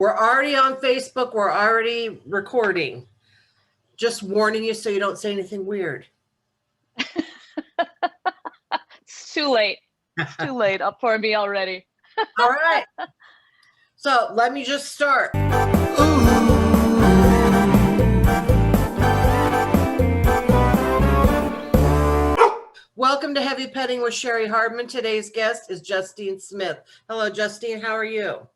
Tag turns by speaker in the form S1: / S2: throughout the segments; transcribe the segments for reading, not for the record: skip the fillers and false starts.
S1: We're already on Facebook. We're already recording. Just warning you so you don't say anything weird.
S2: It's too late. It's too late up for me already.
S1: All right. So let me just start. Welcome to Heavy Petting with Cheri Hardman. Today's guest is Justine Smith. Hello, Justine. How are you?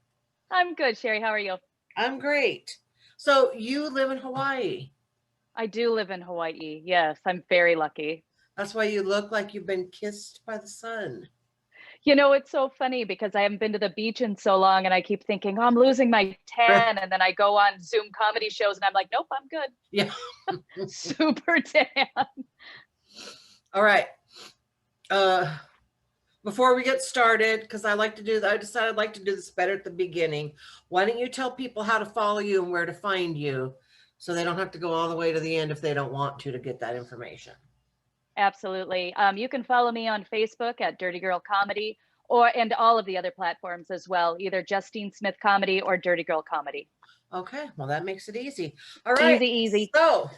S2: I'm good, Cheri. How are you?
S1: I'm great. So you live in Hawaii.
S2: I do live in Hawaii. Yes, I'm very lucky.
S1: That's why you look like you've been kissed by the sun.
S2: You know, it's so funny because I haven't been to the beach in so long and I keep thinking, oh, I'm losing my tan. And then I go on Zoom comedy shows and I'm like, nope, I'm good.
S1: Yeah.
S2: Super tan.
S1: All right. Before we get started, because I decided I'd like to do this better at the beginning. Why don't you tell people how to follow you and where to find you so they don't have to go all the way to the end if they don't want to get that information?
S2: Absolutely. You can follow me on Facebook at Dirty Girl Comedy and all of the other platforms as well, either Justine Smith Comedy or Dirty Girl Comedy.
S1: Okay, well, that makes it easy. All right.
S2: Easy.
S1: So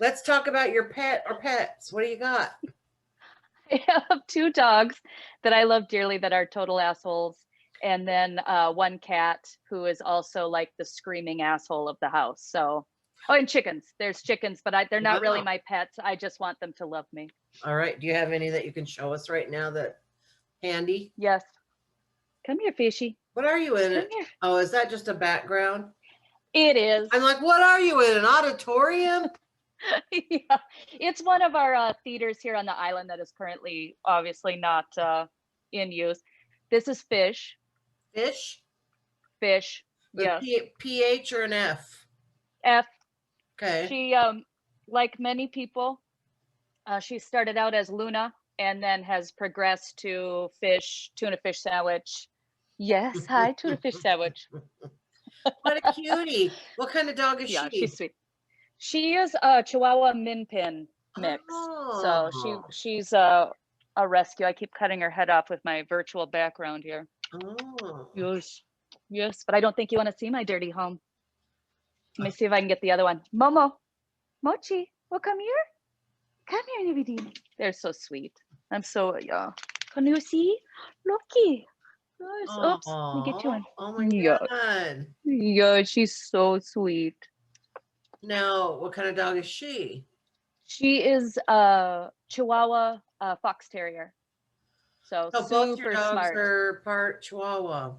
S1: let's talk about your pet or pets. What do you got?
S2: I have two dogs that I love dearly that are total assholes. And then one cat who is also like the screaming asshole of the house. So, oh, and chickens. There's chickens, but they're not really my pets. I just want them to love me.
S1: All right. Do you have any that you can show us right now that handy?
S2: Yes. Come here, fishy.
S1: What are you in it? Oh, is that just a background?
S2: It is.
S1: I'm like, what are you in? An auditorium?
S2: Yeah, it's one of our theaters here on the island that is currently obviously not in use. This is Fish.
S1: Fish?
S2: Fish.
S1: Yeah. PH or an F?
S2: F.
S1: Okay.
S2: She, like many people, she started out as Luna and then has progressed to Fish, tuna fish sandwich. Yes, hi, tuna fish sandwich.
S1: What a cutie. What kind of dog is she?
S2: Yeah, she's sweet. She is a Chihuahua Min Pin mix.
S1: Oh.
S2: So she's a rescue. I keep cutting her head off with my virtual background here.
S1: Oh.
S2: Yes, but I don't think you want to see my dirty home. Let me see if I can get the other one. Mochi, well, come here. Come here, Nibidi. They're so sweet. I'm so, yeah. Can you see? Looky. Yes. Oops, let me get you one.
S1: Oh my God.
S2: Yeah, she's so sweet.
S1: Now, what kind of dog is she?
S2: She is a Chihuahua Fox Terrier. So
S1: both your dogs
S2: smart.
S1: Are part Chihuahua.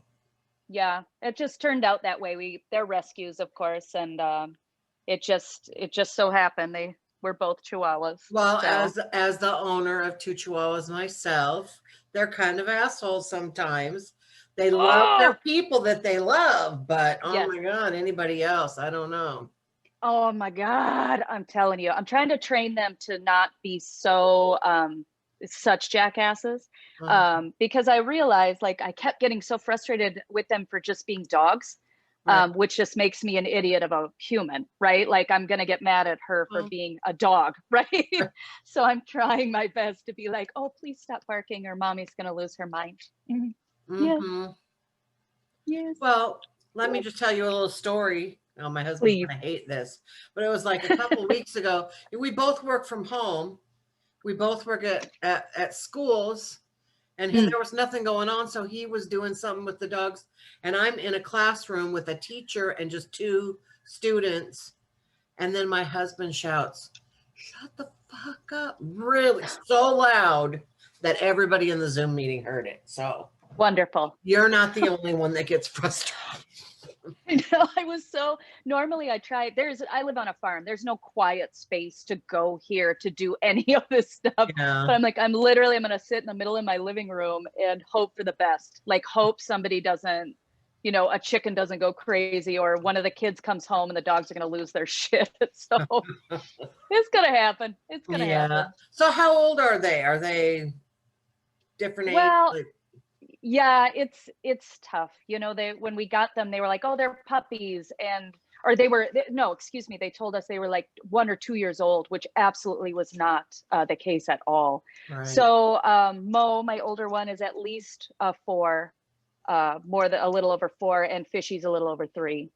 S2: Yeah, it just turned out that way. They're rescues, of course, and it just so happened we're both Chihuahuas.
S1: Well, so. as the owner of two Chihuahuas myself, they're kind of assholes sometimes. They love their people that they love, but oh my God, anybody else, I don't know.
S2: Oh my God, I'm telling you, I'm trying to train them to not be so such jackasses, because I realized like I kept getting so frustrated with them for just being dogs, which just makes me an idiot of a human, right? Like I'm gonna get mad at her for being a dog, right? So I'm trying my best to be like, oh, please stop barking or mommy's gonna lose her mind. Yes.
S1: Well, let me just tell you a little story. Oh, my husband's gonna hate this, but it was like a couple of weeks ago. We both work from home. We both work at schools, and there was nothing going on, so he was doing something with the dogs, and I'm in a classroom with a teacher and just two students, and then my husband shouts, "Shut the fuck up!" Really, so loud that everybody in the Zoom meeting heard it. So
S2: wonderful.
S1: You're not the only one that gets frustrated.
S2: I know, normally I live on a farm. There's no quiet space to go here to do any of this stuff. Yeah. But I'm going to sit in the middle of my living room and hope for the best. Like hope somebody doesn't, a chicken doesn't go crazy or one of the kids comes home and the dogs are going to lose their shit. So it's going to happen. It's going to happen.
S1: So how old are they? Are they different age?
S2: Well, yeah, it's tough. When we got them, they were like, oh, they're puppies. They told us they were like 1 or 2 years old, which absolutely was not the case at all. Right. So Mo, my older one, is at least 4. more than a little over 4, and Fishy's a little over 3.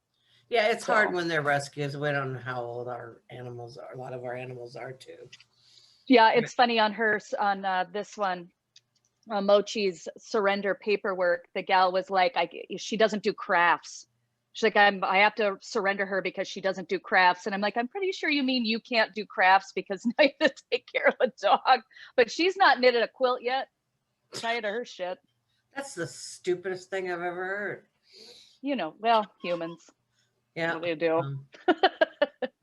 S1: Yeah, it's
S2: So.
S1: hard when they're rescues. We don't know how old our animals are. A lot of our animals are too.
S2: Yeah, it's funny on this one, Mochi's surrender paperwork. The gal was like, she doesn't do crafts. She's like, I have to surrender her because she doesn't do crafts. And I'm like, I'm pretty sure you mean you can't do crafts because now you have to take care of a dog. But she's not knitted a quilt yet. Tired of her shit.
S1: That's the stupidest thing I've ever heard.
S2: You know, well, humans.
S1: Yeah.
S2: What do you do?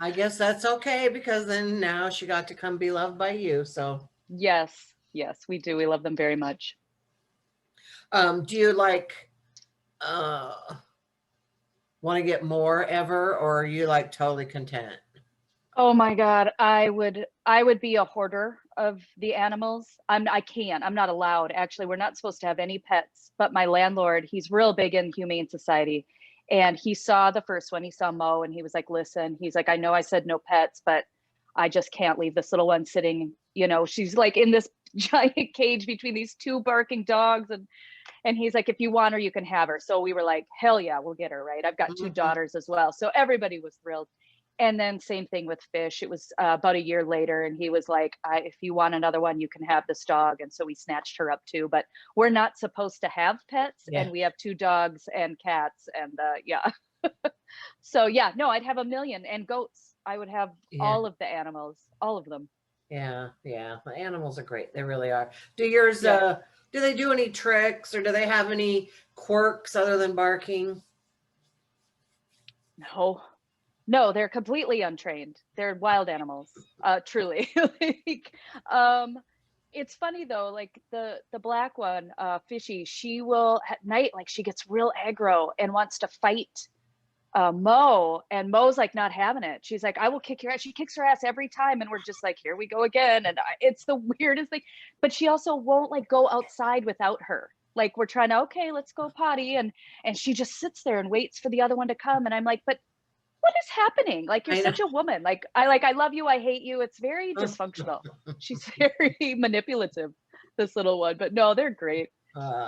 S1: I guess that's okay, because then now she got to come be loved by you. So
S2: yes, we do. We love them very much.
S1: do you like want to get more ever, or are you like totally content?
S2: Oh my God, I would be a hoarder of the animals. I'm not allowed. Actually, we're not supposed to have any pets, but my landlord, he's real big in Humane Society. And he saw the first one, he saw Mo, and he was like, listen, he's like, I know I said no pets, but I just can't leave this little one sitting, she's like in this giant cage between these 2 barking dogs. And he's like, if you want her, you can have her. So we were like, hell yeah, we'll get her, right? I've got 2 daughters as well. So everybody was thrilled. And then same thing with Fish. It was about a year later, and he was like, if you want another one, you can have this dog. And so we snatched her up too. But we're not supposed to have pets, and we have 2 dogs and cats, and yeah. So yeah, no, I'd have a million, and goats. I would have all of the animals, all of them.
S1: Yeah, the animals are great. They really are. Do yours? Do they do any tricks, or do they have any quirks other than barking?
S2: No, they're completely untrained. They're wild animals, truly. It's funny though, like the black one, Fishy, she will at night, like she gets real aggro and wants to fight Mo, and Mo's like not having it. She's like, I will kick your ass. She kicks her ass every time, and we're just like, here we go again. And it's the weirdest thing. But she also won't like go outside without her. Like we're trying to, okay, let's go potty, and she just sits there and waits for the other one to come. And I'm like, but what is happening? Like, you're such a woman. Like I love you, I hate you. It's very dysfunctional. She's very manipulative, this little one. But no, they're great.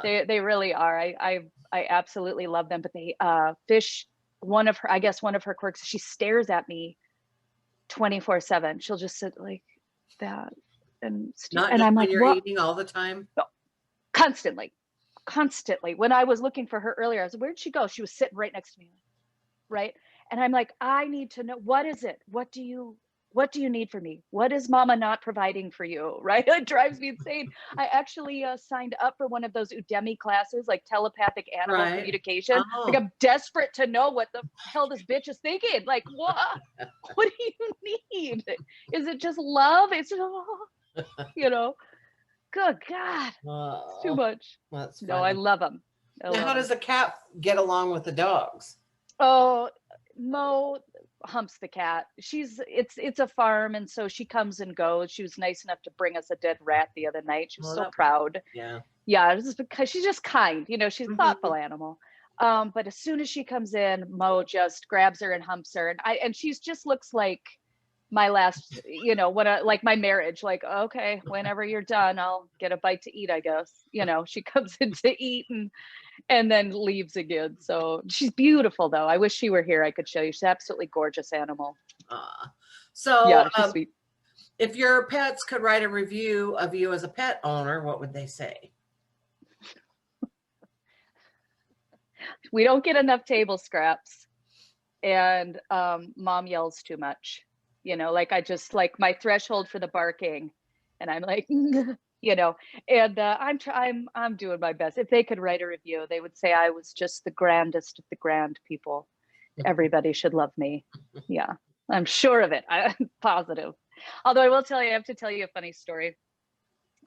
S2: They really are. I absolutely love them. But they Fish, one of her quirks, she stares at me 24/7. She'll just sit like that and I'm like,
S1: you're
S2: what?
S1: eating all the time?
S2: No, constantly. When I was looking for her earlier, I was like, where'd she go? She was sitting right next to me, right? And I'm like, I need to know, what is it? What do you need from me? What is mama not providing for you? Right? It drives me insane. I actually signed up for one of those Udemy classes, like telepathic animal communication. Like I'm desperate to know what the hell this bitch is thinking. Like, what do you need? Is it just love? It's good God, it's too much.
S1: That's
S2: no, I love them.
S1: Now, how does the cat get along with the dogs?
S2: Oh, Mo humps the cat. It's a farm, and so she comes and goes. She was nice enough to bring us a dead rat the other night. She was so proud. Yeah, it's just because she's just kind. she's a thoughtful animal. But as soon as she comes in, Mo just grabs her and humps her, and she's just looks like my last, like my marriage. Like, okay, whenever you're done, I'll get a bite to eat, I guess. She comes in to eat and then leaves again. So she's beautiful though. I wish she were here. I could show you. She's an absolutely gorgeous animal.
S1: So
S2: yeah, she's sweet.
S1: If your pets could write a review of you as a pet owner, what would they say?
S2: We don't get enough table scraps, and mom yells too much. Like I just like my threshold for the barking, and I'm like, and I'm doing my best. If they could write a review, they would say I was just the grandest of the grand people. Everybody should love me. Yeah, I'm sure of it. I'm positive. Although I will tell you, I have to tell you a funny story.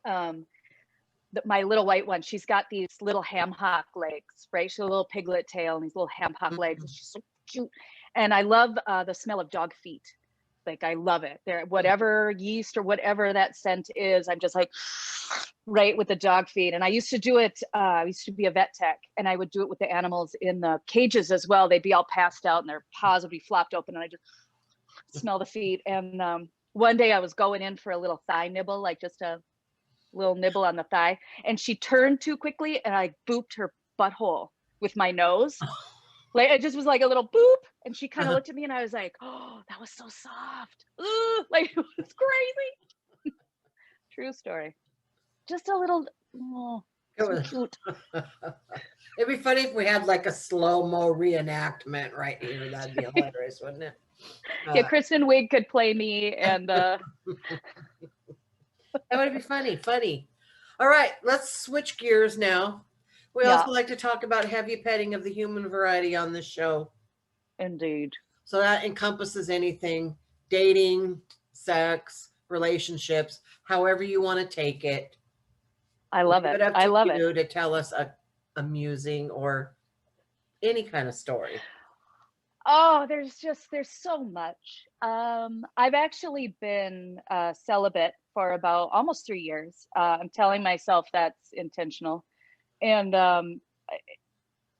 S2: My little white one, she's got these little ham hock legs, right? She's a little piglet tail and these little ham hock legs. And she's so cute. And I love the smell of dog feet. Like I love it. There, whatever yeast or whatever that scent is, I'm just like right with the dog feed. And I used to do it. I used to be a vet tech, and I would do it with the animals in the cages as well. They'd be all passed out, and their paws would be flopped open, and I just smell the feet. And one day I was going in for a little thigh nibble, like just a little nibble on the thigh, and she turned too quickly, and I booped her butthole with my nose. Like, it just was like a little boop, and she kind of looked at me, and I was like, "Oh, that was so soft." Ooh, like, it was crazy. True story. Just a little, oh,
S1: It
S2: so
S1: was.
S2: cute.
S1: It'd be funny if we had like a slow-mo reenactment right here. That'd be hilarious, wouldn't it?
S2: Yeah, Kristen Wiig could play me, and
S1: That would be funny, funny. All right, let's switch gears now. We
S2: yeah,
S1: also like to talk about heavy petting of the human variety on this show.
S2: indeed.
S1: So that encompasses anything, dating, sex, relationships, however you want to take it.
S2: I
S1: Leave
S2: love it.
S1: it up
S2: I
S1: to
S2: love it.
S1: you to tell us a amusing or any kind of story.
S2: Oh, there's so much. I've actually been celibate for about almost 3 years. I'm telling myself that's intentional, and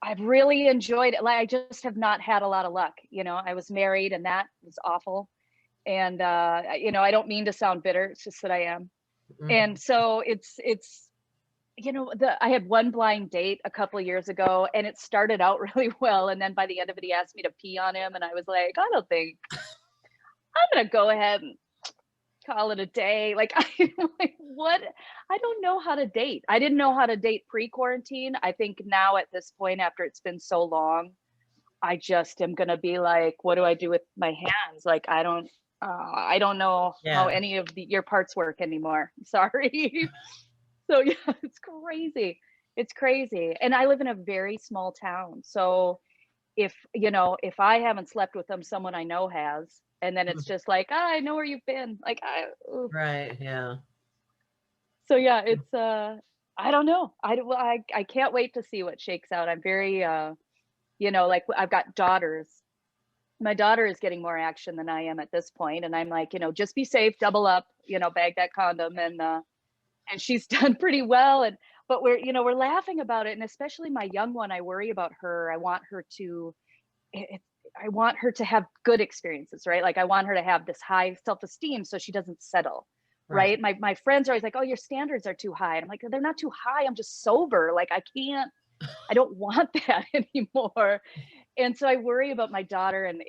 S2: I've really enjoyed it. Like, I just have not had a lot of luck. I was married, and that was awful. And I don't mean to sound bitter. It's just that I am.
S1: Mhm.
S2: And so it's I had one blind date a couple of years ago, and it started out really well. And then by the end of it, he asked me to pee on him, and I was like, I don't think I'm gonna go ahead and call it a day. Like, I'm like, what? I don't know how to date. I didn't know how to date pre-quarantine. I think now at this point, after it's been so long, I just am gonna be like, what do I do with my hands? Like, I don't know how
S1: Yeah.
S2: any of your parts work anymore. Sorry. So yeah, it's crazy. It's crazy. And I live in a very small town. So if I haven't slept with them, someone I know has. And then it's just like, I know where you've been. Like, ooh.
S1: Right. Yeah.
S2: So yeah, it's I don't know. I can't wait to see what shakes out. I'm very like, I've got daughters. My daughter is getting more action than I am at this point, and I'm like, just be safe, double up, bag that condom, and she's done pretty well. And but we're laughing about it, and especially my young one, I worry about her. I want her to it, I want her to have good experiences, right? Like, I want her to have this high self-esteem so she doesn't settle.
S1: Right.
S2: Right. My friends are always like, oh, your standards are too high. And I'm like, they're not too high. I'm just sober. Like, I don't want that anymore. And so I worry about my daughter, and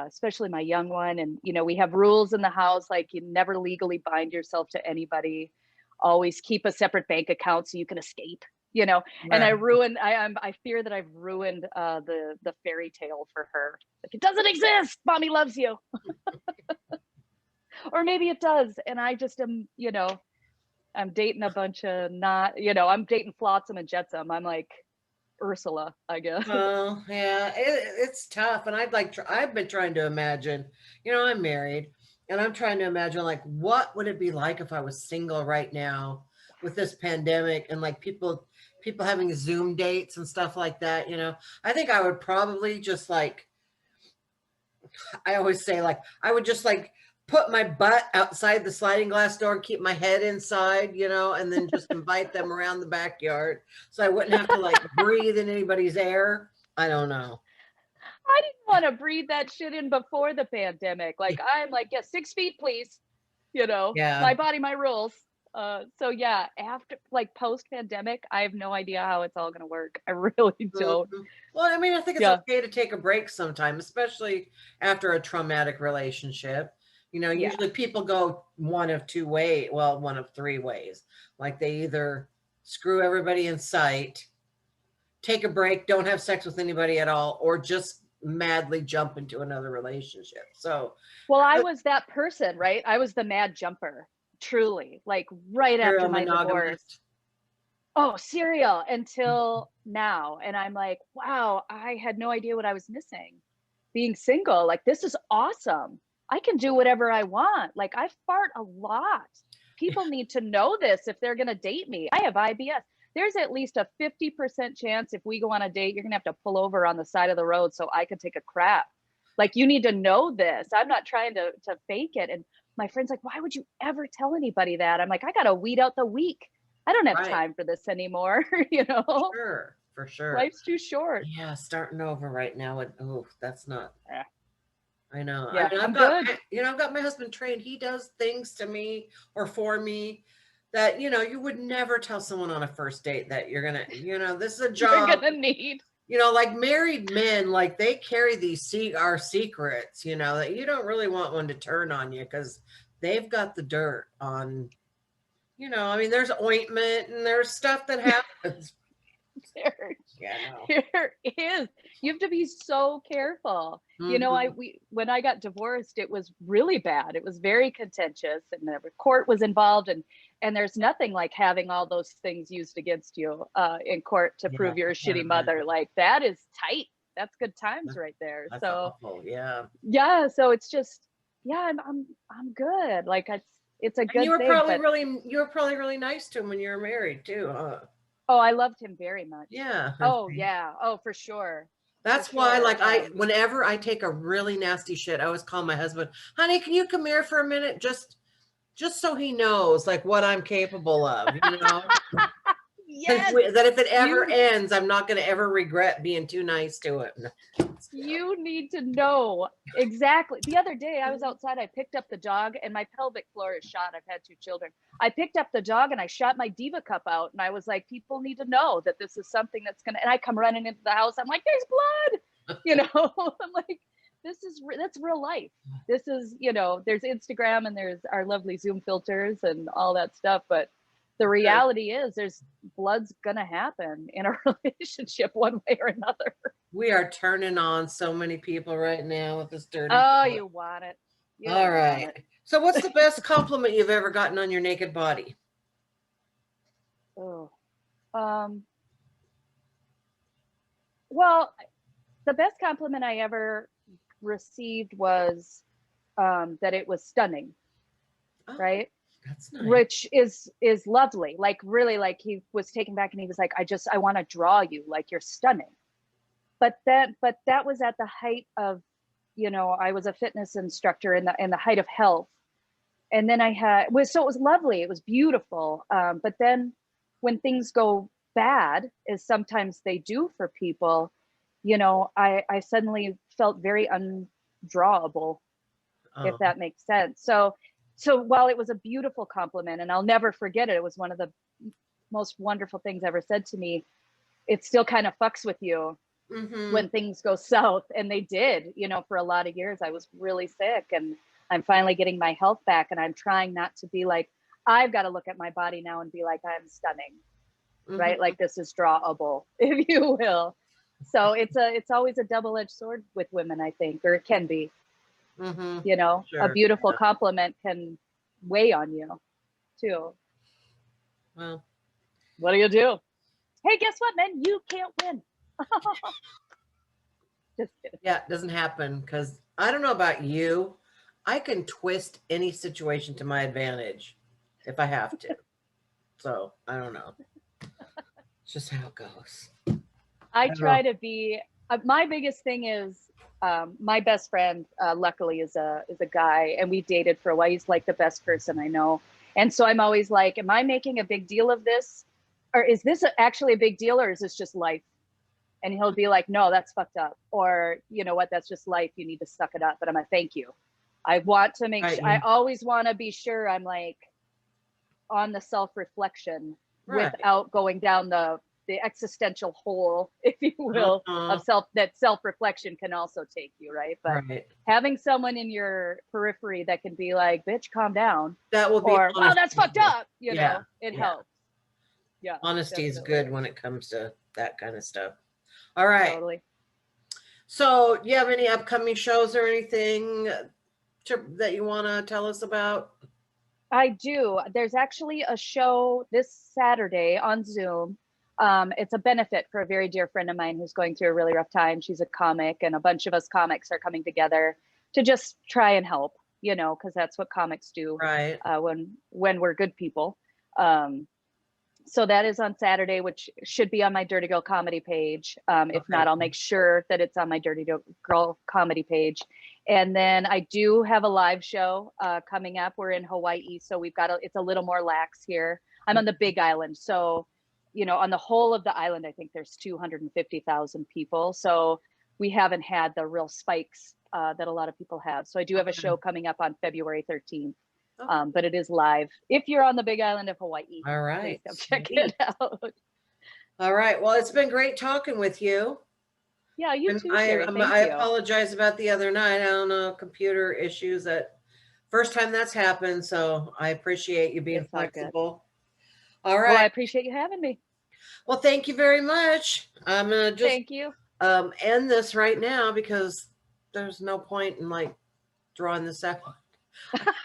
S2: especially my young one. And we have rules in the house, like, you never legally bind yourself to anybody. Always keep a separate bank account so you can escape. And
S1: Right.
S2: I fear that I've ruined the fairy tale for her. Like, it doesn't exist. Mommy loves you. Or maybe it does, and I just am. I'm dating a bunch of not. I'm dating Flotsam and Jetsam. I'm like Ursula, I guess.
S1: Well, yeah, it's tough, and I've been trying to imagine. I'm married, and I'm trying to imagine like what would it be like if I was single right now with this pandemic and like people having Zoom dates and stuff like that. I think I would probably just like I always say like I would just like put my butt outside the sliding glass door and keep my head inside, and then just invite them around the backyard so I wouldn't have to like breathe in anybody's air. I don't know.
S2: I didn't want to breathe that shit in before the pandemic. Like, I'm like, yeah, 6 feet, please.
S1: Yeah.
S2: My body, my rules. So yeah, after, like, post pandemic, I have no idea how it's all gonna work. I really don't.
S1: Mhm. Well, I mean, I think it's
S2: Yeah,
S1: okay to take a break sometime, especially after a traumatic relationship.
S2: yeah,
S1: Usually people go one of two ways, well, one of three ways. Like they either screw everybody in sight, take a break, don't have sex with anybody at all, or just madly jump into another relationship. So,
S2: well, I was that person, right? I was the mad jumper, truly, like, right
S1: you're
S2: after
S1: a
S2: my divorce.
S1: monogamist.
S2: Oh, serial until now. And I'm like, wow, I had no idea what I was missing. Being single, like, this is awesome. I can do whatever I want. Like, I fart a lot. People need to know this if they're going to date me. I have IBS. There's at least a 50% chance if we go on a date, you're going to have to pull over on the side of the road so I can take a crap. Like, you need to know this. I'm not trying to fake it. And my friend's like, why would you ever tell anybody that? I'm like, I got to weed out the weak. I don't have
S1: Right.
S2: time for this anymore.
S1: Sure. For sure.
S2: Life's too short.
S1: Yeah. Starting over right now. Oh, that's not.
S2: Yeah,
S1: I know. I
S2: yeah,
S1: mean,
S2: I'm good.
S1: I've got my husband trained. He does things to me or for me that, you know, you would never tell someone on a first date that you're gonna, you know, this is a
S2: You're
S1: job.
S2: gonna need.
S1: You know, like married men, like they carry these our secrets, you know, that you don't really want one to turn on you because they've got the dirt on, you know, I mean, there's ointment and there's stuff that happens.
S2: There,
S1: Yeah, no.
S2: there is. You have to be so careful. You know,
S1: Mhm.
S2: when I got divorced, it was really bad. It was very contentious, and the court was involved, and there's nothing like having all those things used against you in court to
S1: Yeah,
S2: prove you're
S1: I
S2: a
S1: can't
S2: shitty
S1: imagine.
S2: mother. Like that is tight. That's good times
S1: That-
S2: right there.
S1: That's
S2: So
S1: awful. Yeah.
S2: yeah, so it's just, yeah, I'm good. Like it's a
S1: And
S2: good thing. But
S1: you were probably really nice to him when you were married too, huh?
S2: oh, I loved him very much.
S1: Yeah.
S2: Oh yeah. Oh, for sure. For
S1: That's why,
S2: sure.
S1: like, whenever I take a really nasty shit, I always call my husband, honey, can you come here for a minute? Just so he knows, like, what I'm capable of, you know?
S2: Yes,
S1: That if it ever
S2: you
S1: ends, I'm not going to ever regret being too nice to him.
S2: you need to know exactly. The other day I was outside, I picked up the dog, and my pelvic floor is shot. I've had 2 children. I picked up the dog and I shot my Diva cup out, and I was like, people need to know that this is something that's gonna, and I come running into the house, I'm like, there's blood, you know. I'm like, that's real life. This is, you know, there's Instagram and there's our lovely Zoom filters and all that stuff, but the reality is there's blood's gonna happen in a relationship one way or another.
S1: We are turning on so many people right now with this dirty
S2: Oh,
S1: talk.
S2: you want it. You
S1: All
S2: want
S1: right.
S2: it.
S1: So what's the best compliment you've ever gotten on your naked body?
S2: Oh. Well, the best compliment I ever received was that it was stunning,
S1: Oh,
S2: right?
S1: that's nice.
S2: Which is lovely. Like really, like he was taken back and he was like, I want to draw you, like you're stunning. But that was at the height of, you know, I was a fitness instructor in the height of health. And then it was lovely. It was beautiful. But then when things go bad, as sometimes they do for people, you know, I suddenly felt very undrawable, if
S1: Oh,
S2: that makes sense. So while it was a beautiful compliment, and I'll never forget it, it was one of the most wonderful things ever said to me. It still kind of fucks with you
S1: mm-hmm.
S2: when things go south, and they did. You know, for a lot of years I was really sick, and I'm finally getting my health back, and I'm trying not to be like, I've got to look at my body now and be like, I'm stunning,
S1: Mm-hmm.
S2: right? Like this is drawable, if you will. So it's always a double-edged sword with women, I think, or it can be.
S1: Mm-hmm.
S2: You know,
S1: Sure.
S2: a beautiful compliment can weigh on you too.
S1: Well,
S2: what do you do? Hey, guess what, man? You can't win. Just kidding.
S1: yeah, it doesn't happen because I don't know about you. I can twist any situation to my advantage if I have to. So I don't know. It's just how it goes.
S2: I
S1: don't
S2: try
S1: know.
S2: to be. My biggest thing is my best friend. Luckily, is a guy, and we dated for a while. He's like the best person I know, and so I'm always like, "Am I making a big deal of this, or is this actually a big deal, or is this just life?" And he'll be like, "No, that's fucked up," or "You know what? That's just life. You need to suck it up." But I'm like, "Thank you. I want to make
S1: Right,
S2: sure. I always want to be sure I'm like on the self-reflection
S1: right.
S2: without going down the existential hole, if you will, of self-reflection can also take you, right? But
S1: Right.
S2: having someone in your periphery that can be like, bitch, calm down,
S1: That will be
S2: or wow,
S1: honest
S2: that's
S1: with
S2: fucked
S1: you.
S2: up, you
S1: Yeah.
S2: know, it
S1: Yeah.
S2: helps. Yeah.
S1: Honesty is
S2: definitely.
S1: good when it comes to that kind of stuff. All right.
S2: Totally.
S1: So, do you have any upcoming shows or anything that you want to tell us about?
S2: I do. There's actually a show this Saturday on Zoom. It's a benefit for a very dear friend of mine who's going through a really rough time. She's a comic, and a bunch of us comics are coming together to just try and help, you know, because that's what comics do
S1: Right.
S2: when we're good people. So that is on Saturday, which should be on my Dirty Girl comedy page. If not, I'll make sure that it's on my Dirty Girl comedy page. And then I do have a live show coming up. We're in Hawaii, so it's a little more lax here. I'm on the Big Island, so you know, on the whole of the island, I think there's 250,000 people. So we haven't had the real spikes that a lot of people have. So I do have a show coming up on February 13th.
S1: Oh.
S2: But it is live if you're on the Big Island of Hawaii.
S1: All right.
S2: Please come check it out.
S1: All right. Well, it's been great talking with you.
S2: Yeah, you
S1: And
S2: too, Cheri. Thank
S1: I
S2: you.
S1: apologize about the other night. I don't know, computer issues. That first time that's happened. So I appreciate you being
S2: It's all good.
S1: flexible. All
S2: Well, I
S1: right.
S2: appreciate you having me.
S1: Well, thank you very much. I'm gonna just
S2: Thank you.
S1: end this right now because there's no point in like drawing this out.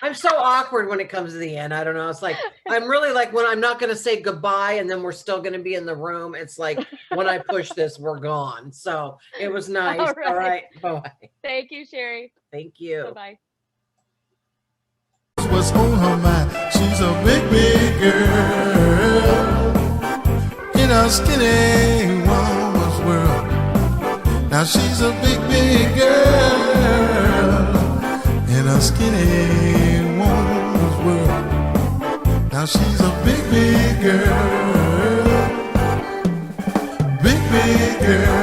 S1: I'm so awkward when it comes to the end. I don't know. It's like I'm really like when I'm not going to say goodbye and then we're still going to be in the room. It's like when I push this, we're gone. So it was nice. All right. Bye.
S2: Thank you, Cheri.
S1: Thank you.
S2: Bye-bye.
S3: What's on her mind? She's a big, big girl in a skinny woman's world. Now she's a big, big girl in a skinny woman's world. Now she's a big, big girl, big, big girl.